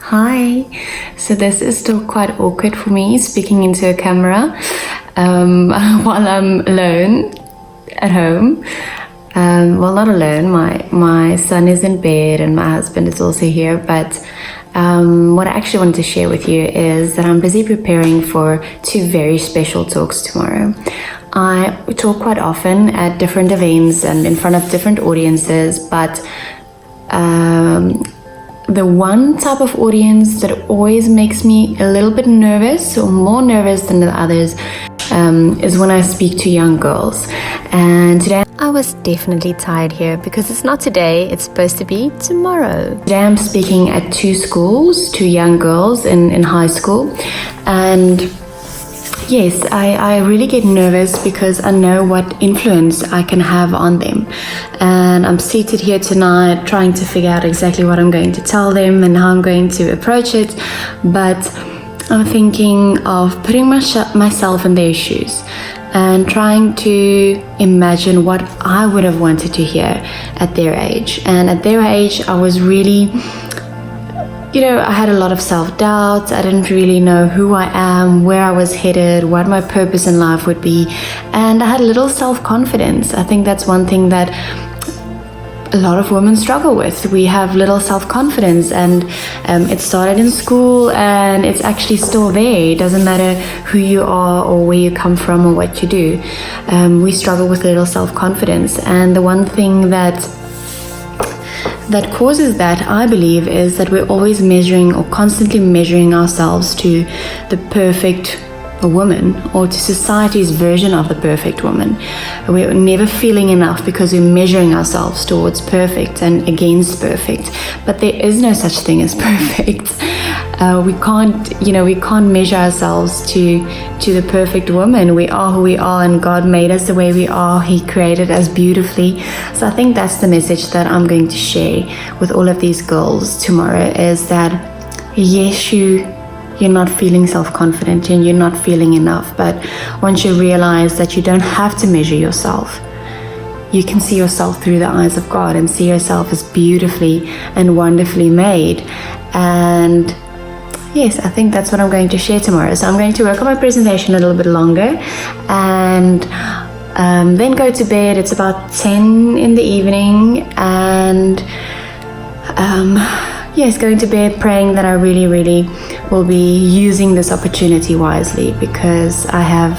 Hi. So this is still quite awkward for me speaking into a camera while I'm alone at home. Well, not alone. My son is in bed and my husband is also here. But what I actually wanted to share with you is that I'm busy preparing for two very special talks tomorrow. I talk quite often at different events and in front of different audiences, but the one type of audience that always makes me a little bit nervous, or more nervous than the others, is when I speak to young girls. And today I was definitely tired here because it's not today, it's supposed to be tomorrow. Today I'm speaking at two schools, two young girls in high school, and yes, I really get nervous because I know what influence I can have on them. And I'm seated here tonight trying to figure out exactly what I'm going to tell them and how I'm going to approach it. But I'm thinking of putting myself in their shoes and trying to imagine what I would have wanted to hear at their age. And at their age, I was really... I had a lot of self-doubt. I didn't really know who I am, where I was headed, what my purpose in life would be. And I had little self-confidence. I think that's one thing that a lot of women struggle with. We have little self-confidence, and it started in school and it's actually still there. It doesn't matter who you are or where you come from or what you do. We struggle with little self-confidence. And the one thing that causes that, I believe, is that we're always measuring or constantly measuring ourselves to the perfect woman or to society's version of the perfect woman. We're never feeling enough because we're measuring ourselves towards perfect and against perfect. But there is no such thing as perfect. We can't measure ourselves to the perfect woman. We are who we are, and God made us the way we are. He created us beautifully. So I think that's the message that I'm going to share with all of these girls tomorrow, is that yes, you're not feeling self-confident and you're not feeling enough, but once you realize that you don't have to measure yourself, you can see yourself through the eyes of God and see yourself as beautifully and wonderfully made. And yes, I think that's what I'm going to share tomorrow. So I'm going to work on my presentation a little bit longer and then go to bed. It's about 10 in the evening, and yes, going to bed praying that I really will be using this opportunity wisely, because I have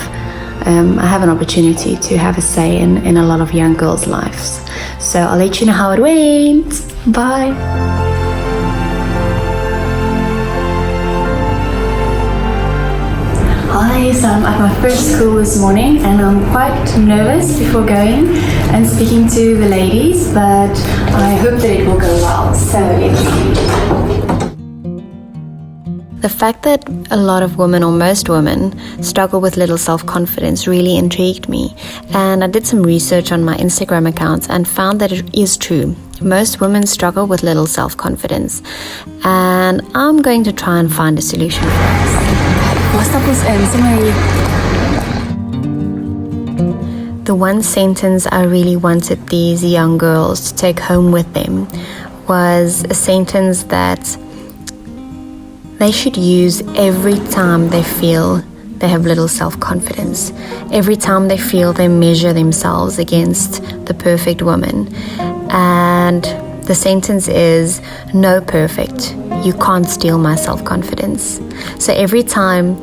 an opportunity to have a say in a lot of young girls' lives. So I'll let you know how it went. Bye. Hi, so I'm at my first school this morning and I'm quite nervous before going and speaking to the ladies, but I hope that it will go well. So let's see. The fact that a lot of women, or most women, struggle with little self-confidence really intrigued me, and I did some research on my Instagram account and found that it is true. Most women struggle with little self-confidence, and I'm going to try and find a solution for us. The one sentence I really wanted these young girls to take home with them was a sentence that they should use every time they feel they have little self-confidence, every time they feel they measure themselves against the perfect woman. And the sentence is, "No perfect, you can't steal my self-confidence." So every time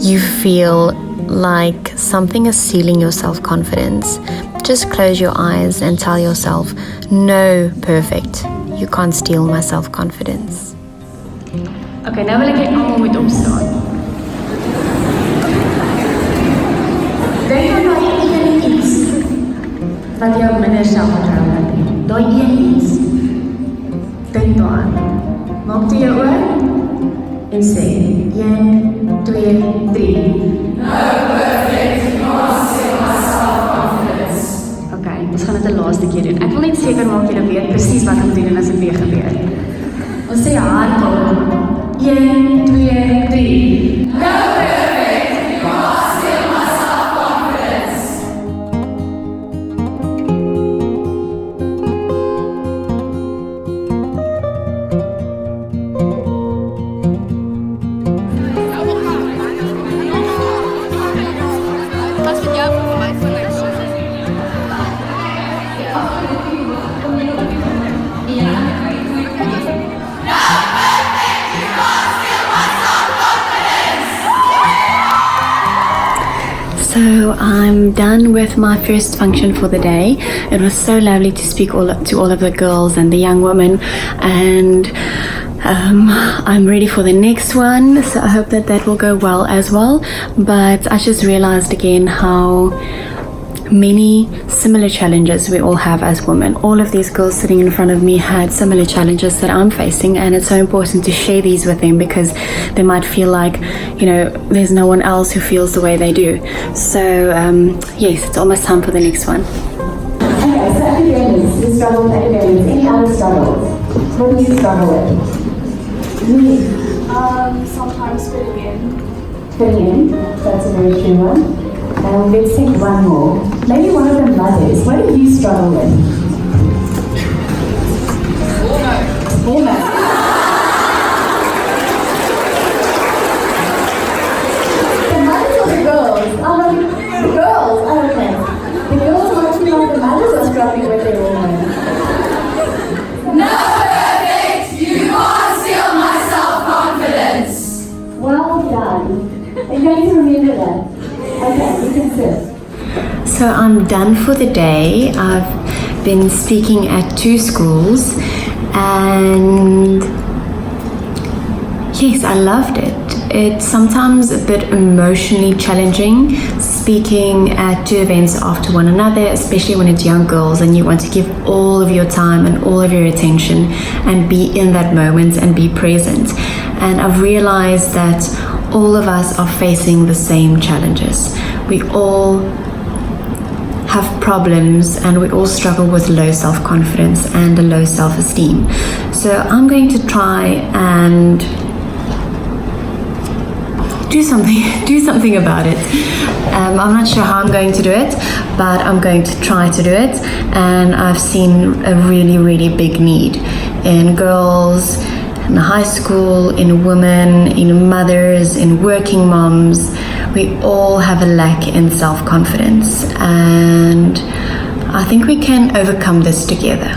you feel like something is stealing your self-confidence, just close your eyes and tell yourself, "No perfect, you can't steal my self-confidence." Okay, nou wil ek jy almal moet opstaan. Dink aan iets wat jou minder selfvertroue het. Daai een iets. Dink daaraan. Maak toe jou oë en sê 1, 2, 3. No perfect, you can't steal my self-confidence. Okay, ons gaan dit 'n laaste keer doen. Ek wil net seker maak jy weet presies wat om te doen as dit weer gebeur. Ons sê hardop. 1, 2, 3. No perfect, you can't steal my self-confidence. So I'm done with my first function for the day. It was so lovely to speak to all of the girls and the young women, and I'm ready for the next one, so I hope that will go well as well. But I just realized again how many similar challenges we all have as women. All of these girls sitting in front of me had similar challenges that I'm facing, and it's so important to share these with them because they might feel like, you know, there's no one else who feels the way they do. So yes, it's almost time for the next one. Okay, so academics, you struggle with academics. Any other struggles? What do you struggle with? Me? Sometimes fitting in. Fitting in, that's a very true one. Let's take one more. Maybe one of them mothers. What do you struggle with? Hormones. The mothers or the girls? The girls, okay. The girls are looking like the mothers are struggling with their hormones. No, perfect! You can't steal my self-confidence! Well done. Are you going to remember that? Okay, you can sit. So I'm done for the day. I've been speaking at 2 schools, and yes, I loved it. It's sometimes a bit emotionally challenging speaking at 2 events after one another, especially when it's young girls and you want to give all of your time and all of your attention and be in that moment and be present. And I've realized that all of us are facing the same challenges. We all have problems and we all struggle with low self-confidence and a low self-esteem. So I'm going to try and do something about it. I'm not sure how I'm going to do it, but I'm going to try to do it. And I've seen a really, really big need in girls, in high school, in women, in mothers, in working moms. We all have a lack in self-confidence, and I think we can overcome this together.